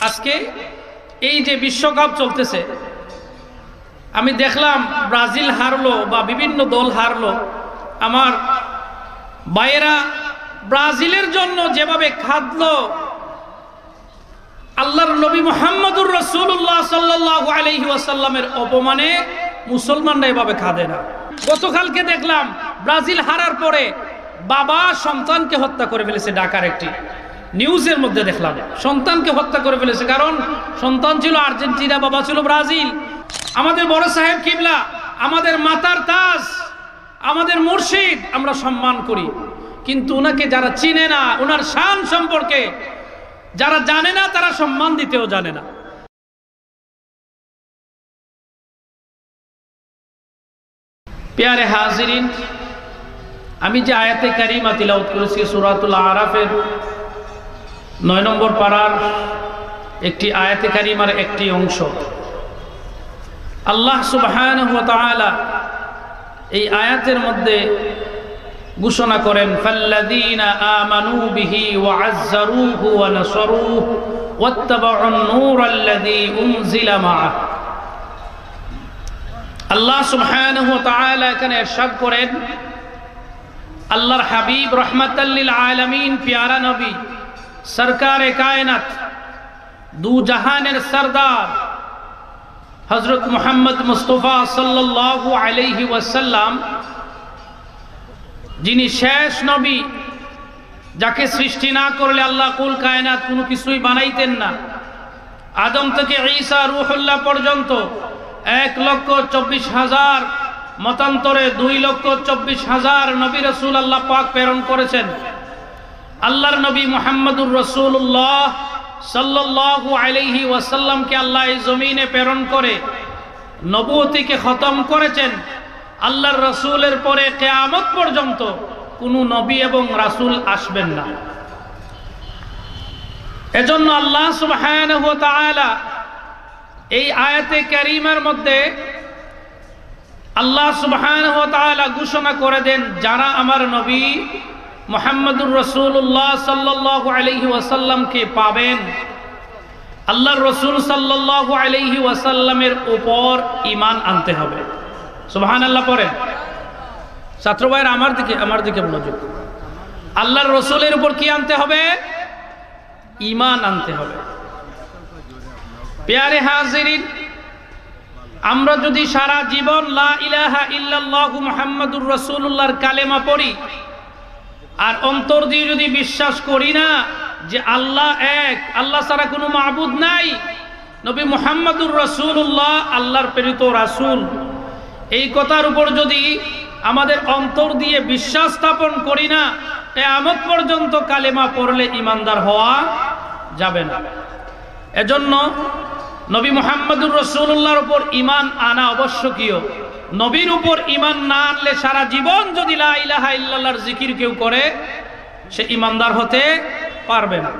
আজকে এই যে বিশ্বকাপ চলতেছে, আমি দেখলাম ব্রাজিল হারলো বা বিভিন্ন দল হারলো। আমার ভাইয়েরা ব্রাজিলের জন্য যেভাবে খাদলো, আল্লাহর নবী মুহাম্মদুর রাসূলুল্লাহ সাল্লাল্লাহু আলাইহি ওয়াসাল্লামের অপমানে মুসলমানরা এভাবে খাদে না। গতকালকে দেখলাম ব্রাজিল হারার পরে বাবা সন্তানকে হত্যা করে ফেলেছে। ঢাকার একটি নিউজের মধ্যে দেখলাম সন্তানকে হত্যা করে ফেলেছে, কারণ সন্তান ছিল আর্জেন্টিনা, বাবা ছিল ব্রাজিল। আমাদের বড় সাহেব কিবলা, আমাদের মাতার তাজ, আমাদের মুর্শিদ আমরা সম্মান করি, কিন্তু ওনাকে যারা চিনে না, ওনার শান সম্পর্কে যারা জানে না, তারা সম্মান দিতেও জানে না। প্যারে হাজিরিন, আমি যে আয়াতে কারিমা তিলাওয়াত করেছি সূরাতুল আরাফের 9 নম্বর পারার একটি আয়াতে কারিমার একটি অংশ, আল্লাহ সুবহানাহু ওয়া তাআলা এই আয়াতের মধ্যে ঘোষণা করেন, ফাল্লাযীনা আমানু বিহি ওয়া আযযারুহু ওয়া নাসারুহু ওয়াত্তাবাউন নূরাল্লাযী উনজিলা মাআহ। আল্লাহ সুবহানাহু ওয়া তাআলা এখানে ইরশাদ করেন, আল্লাহর হাবিব রাহমাতাল লিল আলামিন প্যারা নবী সরকারে কায়নাত, দু জাহানের সরদার হযরত মুহাম্মদ মুস্তাফা সাল্লাল্লাহু আলাইহি ওয়াসাল্লাম, যিনি শেষ নবী, যাকে সৃষ্টি না করলে আল্লাহ কুল কায়নাত কোনো কিছুই বানাইতেন না। আদম থেকে ঈসা রূহুল্লাহ পর্যন্ত 1,24,000, মতান্তরে 2,24,000 নবী রাসূল আল্লাহ পাক প্রেরণ করেছেন। আল্লাহর নবী মুহাম্মদুর রাসূলুল্লাহ সাল্লাল্লাহু আলাইহি ওয়াসাল্লামকে আল্লাহ এই জমিনে প্রেরণ করে নবুয়তিকে খতম করেছেন। আল্লাহর রাসূলের পরে কিয়ামত পর্যন্ত কোনো নবী এবং রাসূল আসবেন না। এজন্য আল্লাহ সুবহানাহু ওয়া তাআলা এই আয়াতে কারীমার মধ্যে আল্লাহ সুবহানাহু ওয়া তাআলা ঘোষণা করে দেন, যারা আমার নবী মুহাম্মদুর রাসূলুল্লাহ সাল্লাল্লাহু আলাইহি ওয়াসাল্লামকে পাবেন, আল্লাহর রাসূল সাল্লাল্লাহু আলাইহি ওয়াসাল্লামের উপর ঈমান আনতে হবে। সুবহানাল্লাহ পড়েন। ছাত্র ভাইরা আমার দিকে মনোযোগ। আল্লাহর রাসূলের উপর কি আনতে হবে? ঈমান আনতে হবে। প্যারে হাজিরিন, আমরা যদি সারা জীবন লা ইলাহা ইল্লাল্লাহু মুহাম্মাদুর রাসূলুল্লাহর কালেমা পড়ি, আর অন্তর দিয়ে যদি বিশ্বাস করি না যে আল্লাহ এক, আল্লাহ ছাড়া কোনো মাবুদ নাই, নবী মুহাম্মদুর রাসূলুল্লাহ আল্লাহর প্রেরিত রাসূল, এই কথার উপর যদি আমাদের অন্তর দিয়ে বিশ্বাস স্থাপন করি না, কিয়ামত পর্যন্ত কালেমা পড়লে ঈমানদার হওয়া যাবে না। এজন্য নবী মুহাম্মদুর রাসূলুল্লাহর উপর ঈমান আনা আবশ্যকীয়। নবীর উপর ঈমান না আনলে সারা জীবন যদি লা ইলাহা ইল্লাল্লাহর জিকির কেউ করে, সে ঈমানদার হতে পারবে না।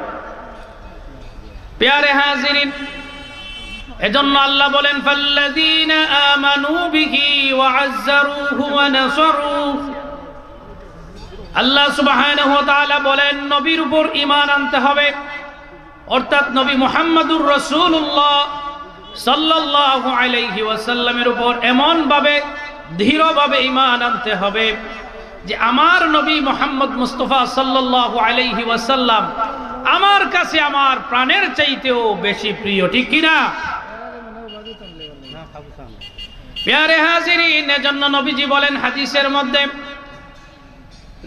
প্যারে হাজিরিন, এজন্য আল্লাহ বলেন, ফাল্লাযীনা আমানু বিহি ওয়া আযযারুহু ওয়া নাসারুহু। আল্লাহ সুবহানাহু ওয়া তাআলা বলেন, নবীর উপর ঈমান আনতে হবে, অর্থাৎ নবী মুহাম্মদুর রাসূলুল্লাহ সাল্লাল্লাহু আলাইহি ওয়াসাল্লামের উপর এমন ভাবে দৃঢ়ভাবে ঈমান আনতে হবে যে আমার নবী মুহাম্মদ মুস্তাফা সাল্লাল্লাহু আলাইহি ওয়াসাল্লাম আমার কাছে আমার প্রাণের চাইতেও বেশি প্রিয়। ঠিক কি না? প্যারে হাজিরিন, এজন্য নবীজি বলেন হাদিসের মধ্যে,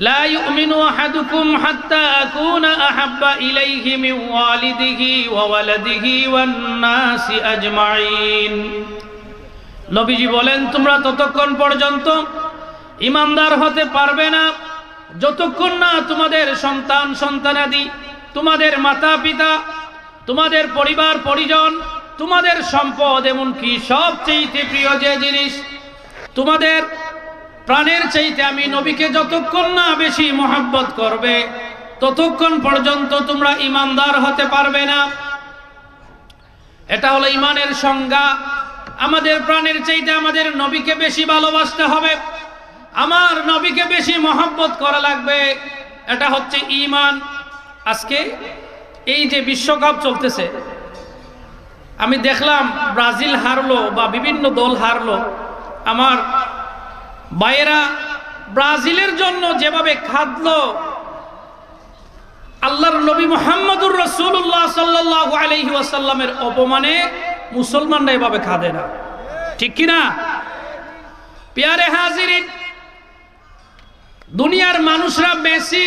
লা ইউমিনু আহাদুকুম হাত্তা আকুনা আহাব্বা ইলাইহি মিন ওয়ালিদিহি ওয়া ওয়ালাদিহি ওয়ান নাসি আজমাইন। নবীজি বলেন, তোমরা ততক্ষণ পর্যন্ত ঈমানদার হতে পারবে না যতক্ষণ না তোমাদের সন্তান সন্তানাদি, তোমাদের মাতা পিতা, তোমাদের পরিবার পরিজন, তোমাদের সম্পদ, এমনকি সবচেয়ে প্রিয় যে জিনিস তোমাদের প্রাণের চাইতে আমি নবীকে যতক্ষণ না বেশি মহব্বত করবে, ততক্ষণ পর্যন্ত তোমরা ঈমানদার হতে পারবে না। এটা হলো ঈমানের সংজ্ঞা। আমাদের প্রাণের চাইতে আমাদের নবীকে বেশি ভালোবাসতে হবে, আমার নবীকে বেশি মহব্বত করা লাগবে। এটা হচ্ছে ঈমান। আজকে এই যে বিশ্বকাপ চলতেছে, আমি দেখলাম ব্রাজিল হারলো বা বিভিন্ন দল হারলো, আমার ভাইয়েরা ব্রাজিলের জন্য যেভাবে খাদলো, আল্লাহর নবী মুহাম্মদুর রাসূলুল্লাহ সাল্লাল্লাহু আলাইহি ওয়াসাল্লামের অপমানে মুসলমানরা এভাবে খাদে না, ঠিক কি না? প্যারে হাজিরিন, দুনিয়ার মানুষরা মেসি,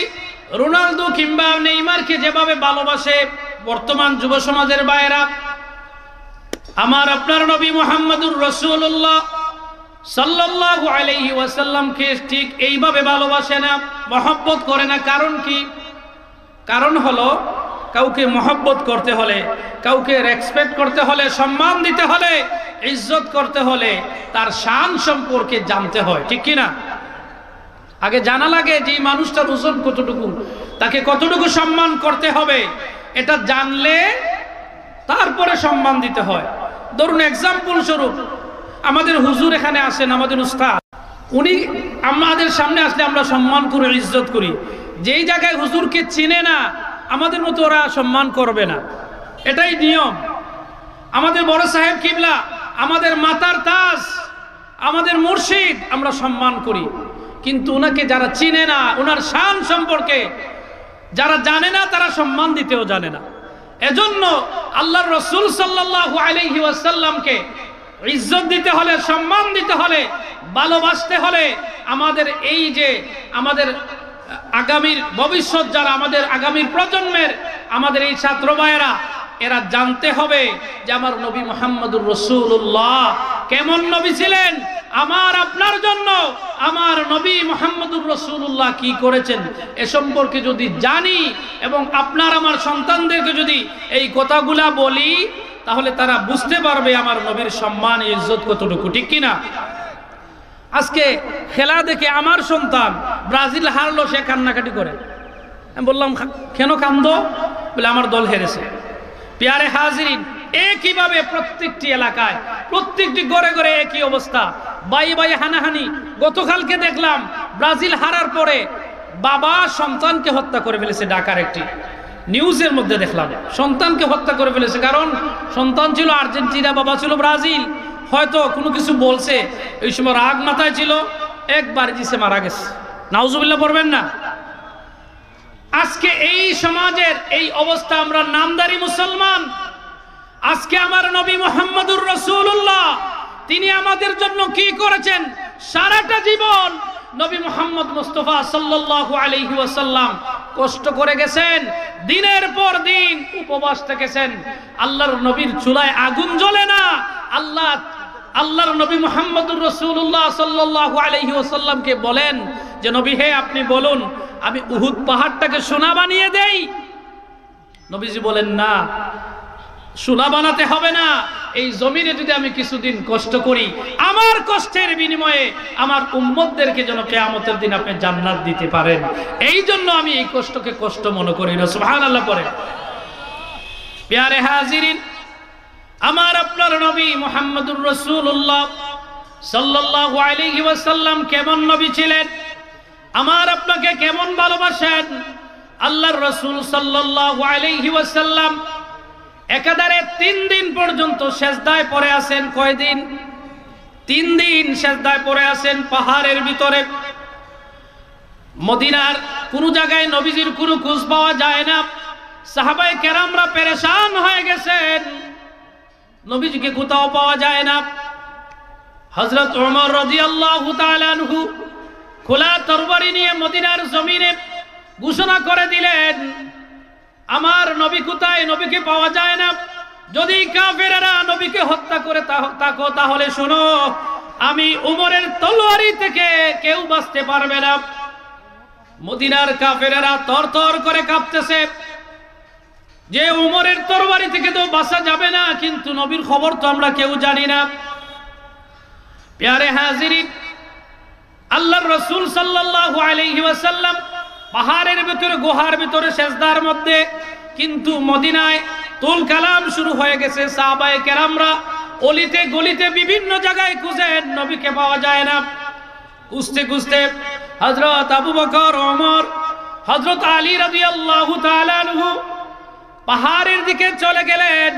রোনালদো কিংবা নেইমারকে যেভাবে ভালোবাসে, বর্তমান যুব সমাজের ভাইয়েরা আমার আপনার নবী মুহাম্মদুর রাসূলুল্লাহ সাল্লাল্লাহু আলাইহি ওয়াসাল্লামকে ঠিক এইভাবে ভালোবাসে না, মহব্বত করে না। কারণ কি? কারণ হলো কাউকে মহব্বত করতে হলে, কাউকে রেসপেক্ট করতে হলে, সম্মান দিতে হলে, ইজ্জত করতে হলে তার শান সম্পর্কে জানতে হয়, ঠিক কি না? আগে জানা লাগে যে মানুষটার ওজন কতটুকু, তাকে কতটুকু সম্মান করতে হবে, এটা জানলে তারপরে সম্মান দিতে হয়। ধরুন এক্সাম্পল স্বরূপ আমাদের হুজুর এখানে আসেন, আমাদের উস্তাদ, উনি আমাদের সামনে আসলে আমরা সম্মান করি, ইজ্জত করি। যেই জায়গায় হুজুরকে চিনে না, আমাদের মতো ওরা সম্মান করবে না, এটাই নিয়ম। আমাদের বড় সাহেব কিবলা, আমাদের মাতার তাজ, আমাদের মুর্শিদ, আমরা সম্মান করি। কিন্তু ওনাকে যারা চিনে না, ওনার শান সম্পর্কে যারা জানে না, তারা সম্মান দিতেও জানে না। এজন্য আল্লাহর রাসূল সাল্লাল্লাহু আলাইহি ওয়াসাল্লামকে ইজ্জত দিতে হলে, সম্মান দিতে হলে, ভালোবাসতে হলে আমাদের এই যে আমাদের আগামীর ভবিষ্যৎ যারা, আমাদের আগামীর প্রজন্মের আমাদের এই ছাত্র ভাইয়েরা, এরা জানতে হবে যে আমার নবী মুহাম্মদুর রাসূলুল্লাহ কেমন নবী ছিলেন। আমার আপনার জন্য আমার নবী মুহাম্মদুর রাসূলুল্লাহ কি করেছেন এ সম্পর্কে যদি জানি এবং আপনার আমার সন্তানদেরকে যদি এই কথাগুলা বলি, তাহলে তারা বুঝতে পারবে আমার নবীর সম্মান ইজ্জত কতটুকু, ঠিক কিনা? আজকে খেলা দেখে আমার সন্তান ব্রাজিল হারলো, সে কান্নাকাটি করে। আমি বললাম কেন কান্দো? বলে আমার দল হেরেছে। প্যারে হাজিরিন, একইভাবে প্রত্যেকটি এলাকায়, প্রত্যেকটি ঘরে ঘরে একই অবস্থা, বাই বাই হানাহানি। গতকালকে দেখলাম ব্রাজিল হারার পরে বাবা সন্তানকে হত্যা করে ফেলেছে। ঢাকার একটি নিউজের মধ্যে দেখলাম সন্তানকে হত্যা করে ফেলেছে। কারণ সন্তান ছিল আর্জেন্টিনা, বাবা ছিল ব্রাজিল। হয়তো কোনো কিছু বলছে, এই সময় রাগ মাথায় ছিল, একবার দিছে, মারা গেছে। নাউজুবিল্লাহ পড়বেন না? আজকে এই সমাজের এই অবস্থা, আমরা নামদারি মুসলমান। আজকে আমার নবী মুহাম্মদুর রাসূলুল্লাহ তিনি আমাদের জন্য কি করেছেন? সারাটা জীবন নবী মুহাম্মদ মুস্তাফা সাল্লাল্লাহু আলাইহি ওয়াসাল্লাম কষ্ট করে গেছেন, দিনের পর দিন উপবাস থেকেছেন। আল্লাহর নবীর চুলায় আগুন জ্বলে না। আল্লাহর নবী মুহাম্মদুর রাসূলুল্লাহ সাল্লাল্লাহু আলাইহি ওয়াসাল্লামকে বলেন যে নবী হে, আপনি বলুন আমি উহুদ পাহাড়টাকে সোনা বানিয়ে দেই। নবীজি বলেন না, সোনা বানাতে হবে না। এই জমিনে যদি আমি কিছুদিন কষ্ট করি, আমার কষ্টের বিনিময়ে আমার উম্মতদেরকে যেন কিয়ামতের দিন আপনি জান্নাত দিতে পারেন, এই জন্য আমি এই কষ্টকে কষ্ট মনে করি না। সুবহানাল্লাহ পড়ে। প্যারে হাজিরিন, আমার আপনার নবী মুহাম্মদুর রাসূলুল্লাহ সাল্লাল্লাহু আলাইহি ওয়াসাল্লাম কেমন নবী ছিলেন, আমার আপনাকে কেমন ভালোবাসেন। আল্লাহর রাসূল সাল্লাল্লাহু আলাইহি ওয়াসাল্লাম একাধারে 3 দিন পর্যন্ত সেজদায় পড়ে আছেন। কয়দিন? 3 দিন সেজদায় পড়ে আছেন পাহাড়ের ভিতরে। মদিনার কোন জায়গায় নবীজির কোনো খোঁজ পাওয়া যায় না। সাহাবায়ে কেরামরা পেরেশান হয়ে গেছেন, নবীজিকে কোথাও পাওয়া যায় না। হযরত ওমর রাদিয়াল্লাহু তাআলা আনহু খোলা তরবারি নিয়ে মদিনার জমিনে ঘোষণা করে দিলেন, আমার নবী কোথায়? নবীকে পাওয়া যায় না। যদি কাফেরেরা নবীকে হত্যা করে থাকো, তাহলে শোনো, আমি উমরের তলোয়ারি থেকে কেউ বাঁচতে পারবে না। মদিনার কাফেরেরা তরতর করে কাঁপতেছে যে উমরের তরবারি থেকে তো বাঁচা যাবে না, কিন্তু নবীর খবর তো আমরা কেউ জানি না। প্যারে হাজিরিন, আল্লাহর রাসূল সাল্লাল্লাহু আলাইহি ওয়াসাল্লাম পাহাড়ের ভিতরে, গুহার ভিতরে সেজদার মধ্যে, কিন্তু মদিনায় তুল কালাম শুরু হয়ে গেছে। সাহাবায়ে কেরামরা অলিতে গলিতে বিভিন্ন জায়গায় খুঁজেন, নবীকে পাওয়া যায় না। খুঁজতে খুঁজতে হযরত আবু বকর, ওমর, হযরত আলী রাদিয়াল্লাহু তাআলা আনহু পাহাড়ের দিকে চলে গেলেন।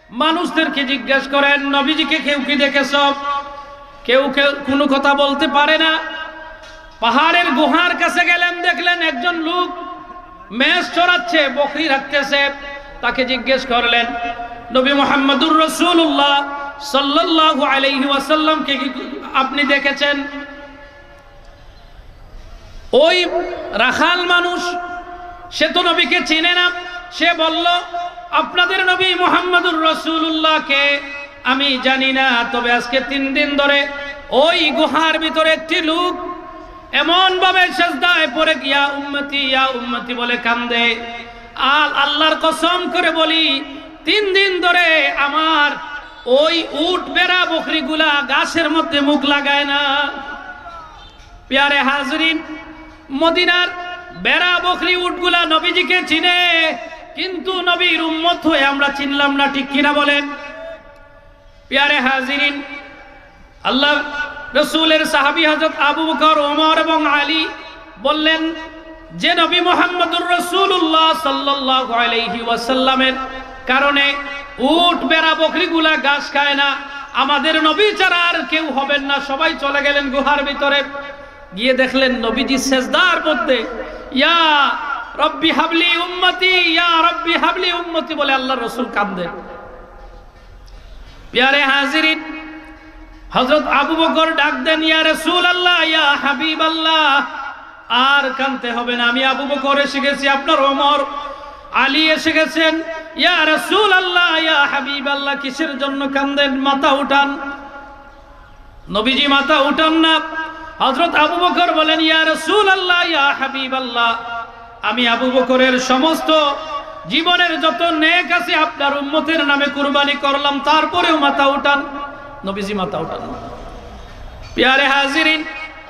মানুষদেরকে জিজ্ঞেস করেন নবীজিকে কেউ কি দেখেছ? কেউ কেউ কোনো কথা বলতে পারে না। পাহাড়ের গুহার কাছে গেলেন, দেখলেন একজন লোক মেষ চড়াচ্ছে, বকরি রাখতেছে। তাকে জিজ্ঞেস করলেন নবী মুহাম্মদুর রাসূলুল্লাহ সাল্লাল্লাহু আলাইহি ওয়াসাল্লামকে কি আপনি দেখেছেন? ওই রাখাল মানুষ, সে তো নবীকে চিনে না, সে বলল আপনাদের নবী মুহাম্মদুর রাসূলুল্লাহকে আমি জানি না, তবে আজকে 3 দিন ধরে ওই গুহার ভিতরে একটি লোক এমন ভাবে সিজদায় পড়ে গিয়া ইয়া উম্মতি বলে কান্দে। আর আল্লাহর কসম করে বলি 3 দিন ধরে আমার ওই উট বেড়া বকরিগুলা গাছের মধ্যে মুখ লাগায় না। প্যারে হাজরিন, মদিনার বেড়া বকরি উটগুলা নবীজিকে চিনে, কিন্তু নবীর উম্মত হয়ে আমরা চিনলাম না, ঠিক কিনা বলেন? প্যারে হাজরিন, আল্লাহ রাসূলের সাহাবী হযরত আবু বকর, ওমর এবং আলী বললেন যে নবী মুহাম্মদুর রাসূলুল্লাহ সাল্লাল্লাহু আলাইহি ওয়াসাল্লামের কারণে উট বেড়া বকরিগুলা ঘাস খায় না, আমাদের নবী ছাড়া আর কেউ হবেন না। সবাই চলে গেলেন গুহার ভিতরে। গিয়ে দেখলেন নবীজি সেজদার মধ্যে ইয়া রব্বি হাবলি উম্মতি, ইয়া রব্বি হাবলি উম্মতি বলে আল্লাহর রাসূল কাঁদেন। প্যারে হাজিরিন, হযরত আবু বকর ডাক দেন ইয়া রাসূলুল্লাহ, ইয়া হাবিবাল্লাহ, আর কাঁদতে হবে না, আমি আবু বকর এসে গেছি, আপনার ওমর আলী এসে গেছেন। ইয়া রাসূলুল্লাহ, ইয়া হাবিবাল্লাহ, কিসের জন্য কাঁদেন? মাথা উঠান। নবীজি মাথা উঠান না। হযরত আবু বকর বলেন ইয়া রাসূলুল্লাহ, ইয়া হাবিবাল্লাহ, আমি আবু বকরের সমস্ত জীবনের যত নেক আছে আপনার উম্মতের নামে কুরবানি করলাম, তারপরেও মাথা উঠান। নবীজি মাথা উঠান। প্যারে হাজিরিন,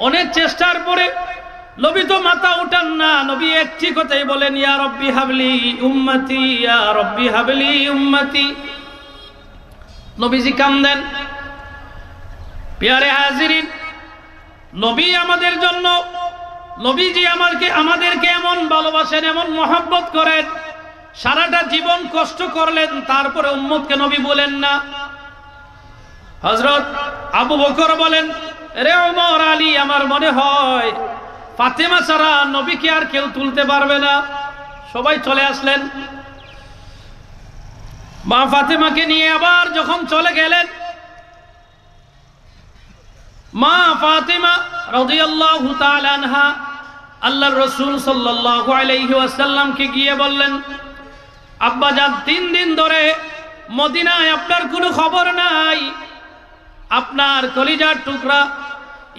অনেক চেষ্টার পরে নবী তো মাথা উঠান না। নবী একটি কথাই বলেন ইয়া রব্বি হাবলি উম্মতি, ইয়া রব্বি হাবলি উম্মতি। নবীজি কাঁদেন। প্যারে হাজিরিন, নবী আমাদের জন্য, নবীজি আমাদেরকে এমন ভালোবাসেন, এমন মহব্বত করেন, সারাটা জীবন কষ্ট করলেন, তারপরে উম্মতকে নবী বলেন না। হযরত আবু বকর বলেন রে ওমর, আলী, আমার মনে হয় ফাতেমা ছাড়া নবীকে আর কেউ তুলতে পারবে না। সবাই চলে আসলেন। মা ফাতেমাকে নিয়ে আবার যখন চলে গেলেন, মা ফাতেমা রাদিয়াল্লাহু তাআলা আনহা আল্লাহর রাসূল সাল্লাল্লাহু আলাইহি ওয়াসাল্লামকে গিয়ে বললেন আব্বাজান, 3 দিন ধরে মদিনায় আপনার কোনো খবর নাই। আপনার কলিজার টুকরা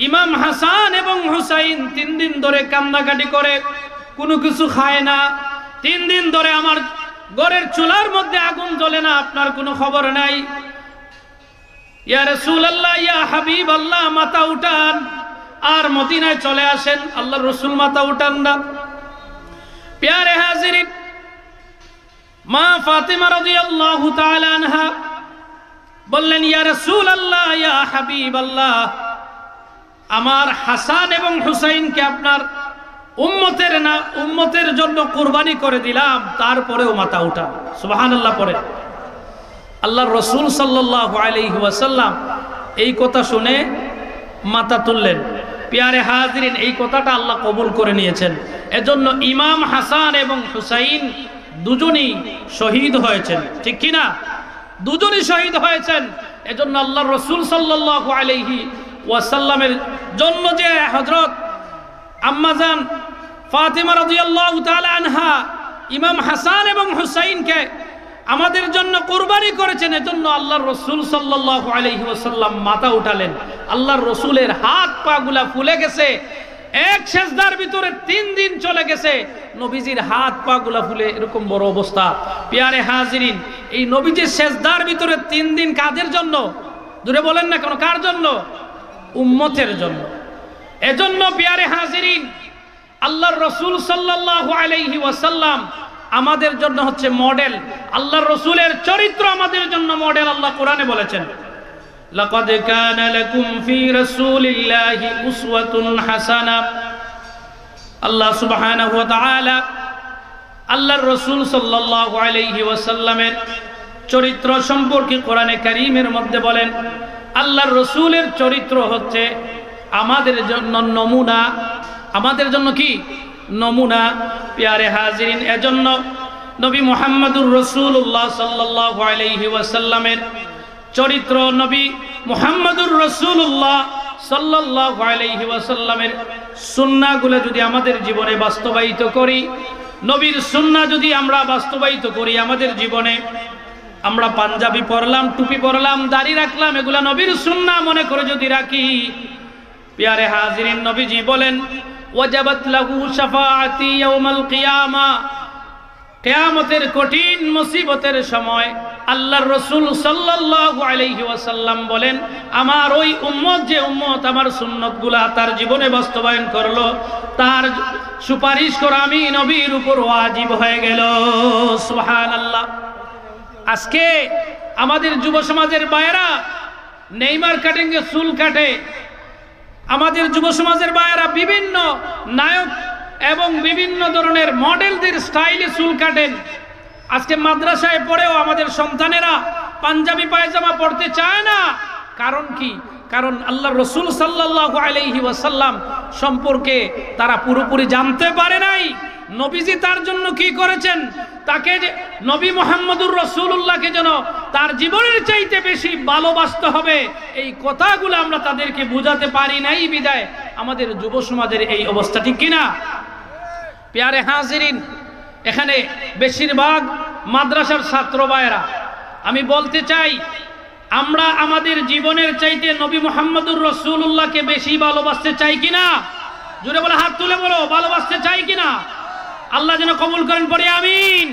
ইমাম হাসান এবং হুসাইন 3 দিন ধরে কান্নাকাটি করে, কোনো কিছু খায় না। 3 দিন ধরে আমার ঘরের চুলার মধ্যে আগুন জ্বলে না, আপনার কোনো খবর নাই। ইয়া রাসূলুল্লাহ, ইয়া হাবিবাল্লাহ, মাথা উঠান আর মদিনায় চলে আসেন। আল্লাহর রাসূল মাথা উঠান না। প্যারে হাজিরিন, মা ফাতেমা রাদিয়াল্লাহু তাআলা আনহা বললেন ইয়া রাসূলুল্লাহ, ইয়া হাবিবাল্লাহ, আমার হাসান এবং হুসাইনকে আপনার উম্মতের জন্য কুরবানি করে দিলাম, তারপরেও মাথা উঠান। সুবহানাল্লাহ পড়ে। আল্লাহর রাসূল সাল্লাল্লাহু আলাইহি ওয়াসাল্লাম এই কথা শুনে মাথা তুললেন। প্যারে হাজিরিন, এই কথাটা আল্লাহ কবুল করে নিয়েছেন। এজন্য ইমাম হাসান এবং হুসাইন দুজনই শহীদ হয়েছেন, ঠিক কিনা? দুজনই শহীদ হয়েছেন। এজন্য আল্লাহর রাসূল সাল্লাল্লাহু আলাইহি ওয়াসাল্লামের জন্য যে হযরত আম্মাজান ফাতেমা রাদিয়াল্লাহু তাআলা আনহা ইমাম হাসান এবং হুসাইনকে আমাদের জন্য কুরবানি করেছেন, এজন্য আল্লাহর রাসূল সাল্লাল্লাহু আলাইহি ওয়াসাল্লাম মাথা উঠালেন। আল্লাহর রাসূলের হাত পা গুলা ফুলে গেছে, এক সেজদার ভিতরে 3 দিন চলে গেছে, নবীজির হাত পা গুলা ফুলে এরকম বড় অবস্থা। প্যারে হাজিরিন, এই নবীজির সেজদার ভিতরে 3 দিন কাদের জন্য? দূরে বলেন না কেন, কার জন্য? উম্মতের জন্য। এজন্য প্যারে হাজিরিন, আল্লাহর রাসূল সাল্লাল্লাহু আলাইহি ওয়াসাল্লাম আমাদের জন্য হচ্ছে মডেল। আল্লাহর রাসূলের চরিত্র আমাদের জন্য মডেল। আল্লাহ কোরআনে বলেছেন লাকাদ কানা লাকুম ফি রাসূলিল্লাহি উসওয়াতুন হাসানা। আল্লাহ সুবহানাহু ওয়া তাআলা আল্লাহর রাসূল সাল্লাল্লাহু আলাইহি ওয়াসাল্লামের চরিত্র সম্পর্কে কোরআনে কারীমের মধ্যে বলেন আল্লাহর রাসূলের চরিত্র হচ্ছে আমাদের জন্য নমুনা। আমাদের জন্য কি নমুনা? প্যারে হাজিরিন, এজন্য নবী মুহাম্মদুর রাসূলুল্লাহ সাল্লাল্লাহু আলাইহি ওয়াসাল্লামের চরিত্র, নবী মুহাম্মদুর রাসূলুল্লাহ সাল্লাল্লাহু আলাইহি ওয়াসাল্লামের সুন্নাহগুলো যদি আমাদের জীবনে বাস্তবায়িত করি, নবীর সুন্নাহ যদি আমরা বাস্তবায়িত করি আমাদের জীবনে, আমরা পাঞ্জাবি পরলাম, টুপি পরলাম, দাড়ি রাখলাম, এগুলা নবীর সুন্নাহ মনে করে যদি রাখি, প্যারে হাজিরিন, নবীজি বলেন ওয়াজাবাত লাহু শাফাআতি ইয়াউমাল কিয়ামা, কিয়ামতের কঠিন মুসিবতের সময় আল্লাহর রাসূল সাল্লাল্লাহু আলাইহি ওয়াসাল্লাম বলেন আমার ওই উম্মত, যে উম্মত আমার সুন্নতগুলা তার জীবনে বাস্তবায়ন করলো, তার সুপারিশ করা আমি নবীর উপর ওয়াজিব হয়ে গেল। সুবহানাল্লাহ। আজকে আমাদের যুব সমাজের ভাইয়েরা নেইমার কাটিংয়ে চুল কাটে, আমাদের যুব সমাজের ভাইয়েরা বিভিন্ন নায়ক এবং বিভিন্ন ধরনের মডেলদের স্টাইলে চুল কাটেন। আজকে মাদ্রাসায় পড়েও আমাদের সন্তানেরা পাঞ্জাবি পায়জামা পড়তে চায় না। কারণ কি? কারণ আল্লাহর রাসূল সাল্লাল্লাহু আলাইহি ওয়াসাল্লাম সম্পর্কে তারা পুরোপুরি জানতে পারে নাই। নবীজি তার জন্য কি করেছেন, তাকে যে নবী মুহাম্মদুর রাসূলুল্লাহকে যেন তার জীবনের চাইতে বেশি ভালোবাসতে হবে, এই কথাগুলো আমরা তাদেরকে বোঝাতে পারি নাই বিদায় আমাদের যুব সমাজের এই অবস্থা, ঠিক কিনা? প্যারে হাজিরিন, এখানে বেশিরভাগ মাদ্রাসার ছাত্র ভাইয়েরা, আমি বলতে চাই আমরা আমাদের জীবনের চাইতে নবী মুহাম্মদুর রাসূলুল্লাহকে বেশি ভালোবাসতে চাই কিনা? জোরে বলে, হাত তুলে বলো, ভালোবাসতে চাই কিনা? আল্লাহ যেন কবুল করেন, পড়ে আমিন।